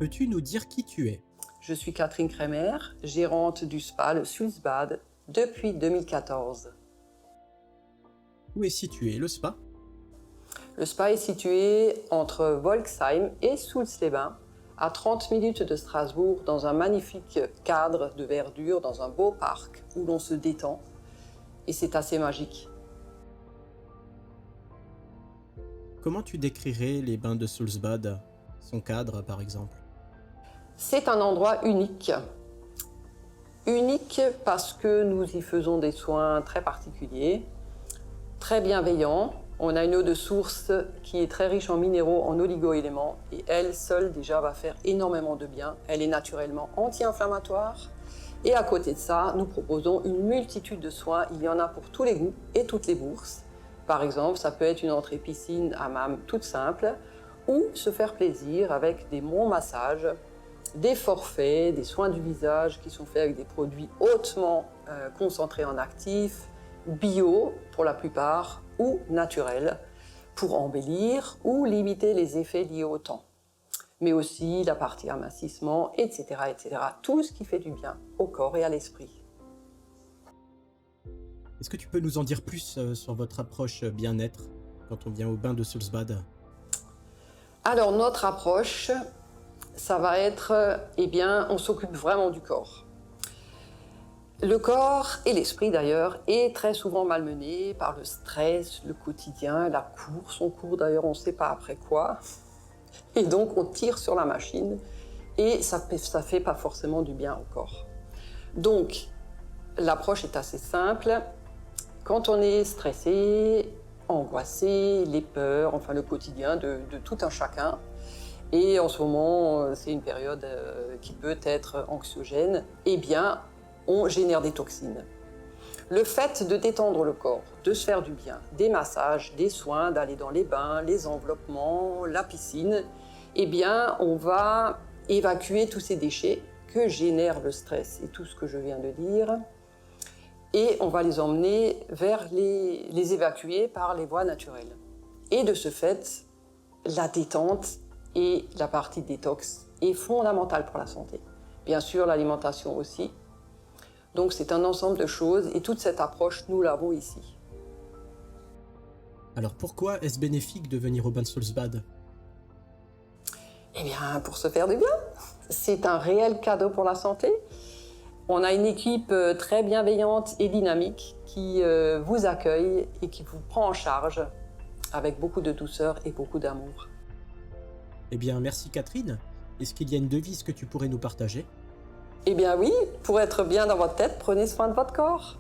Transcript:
Peux-tu nous dire qui tu es? Je suis Catherine Kremer, gérante du spa Le Sulzbad depuis 2014. Où est situé le spa? Le spa est situé entre Volksheim et Soultz-les-Bains, à 30 minutes de Strasbourg, dans un magnifique cadre de verdure, dans un beau parc où l'on se détend. Et c'est assez magique. Comment tu décrirais les bains de Sulzbad, son cadre par exemple? C'est un endroit unique. Unique parce que nous y faisons des soins très particuliers, très bienveillants. On a une eau de source qui est très riche en minéraux, en oligo-éléments, et elle seule déjà va faire énormément de bien. Elle est naturellement anti-inflammatoire. Et à côté de ça, nous proposons une multitude de soins. Il y en a pour tous les goûts et toutes les bourses. Par exemple, ça peut être une entrée piscine, hammam toute simple, ou se faire plaisir avec des bons massages, des forfaits, des soins du visage qui sont faits avec des produits hautement concentrés en actifs, bio pour la plupart, ou naturels, pour embellir ou limiter les effets liés au temps. Mais aussi la partie amincissement, etc., etc. Tout ce qui fait du bien au corps et à l'esprit. Est-ce que tu peux nous en dire plus sur votre approche bien-être quand on vient au bain de Sulzbad? Alors notre approche, ça va être, on s'occupe vraiment du corps. Le corps et l'esprit d'ailleurs est très souvent malmené par le stress, le quotidien, la course. On court d'ailleurs, on ne sait pas après quoi. Et donc on tire sur la machine et ça fait pas forcément du bien au corps. Donc l'approche est assez simple. Quand on est stressé, angoissé, les peurs, enfin le quotidien de tout un chacun, et en ce moment c'est une période qui peut être anxiogène, eh bien on génère des toxines. Le fait de détendre le corps, de se faire du bien, des massages, des soins, d'aller dans les bains, les enveloppements, la piscine, eh bien on va évacuer tous ces déchets que génère le stress et tout ce que je viens de dire, et on va les emmener vers les évacuer par les voies naturelles. Et de ce fait, la détente et la partie détox est fondamentale pour la santé. Bien sûr, l'alimentation aussi. Donc c'est un ensemble de choses et toute cette approche, nous l'avons ici. Alors pourquoi est-ce bénéfique de venir au bain de Sulzbad? Eh bien, pour se faire du bien. C'est un réel cadeau pour la santé. On a une équipe très bienveillante et dynamique qui vous accueille et qui vous prend en charge avec beaucoup de douceur et beaucoup d'amour. Eh bien merci Catherine. Est-ce qu'il y a une devise que tu pourrais nous partager? Eh bien oui, pour être bien dans votre tête, prenez soin de votre corps.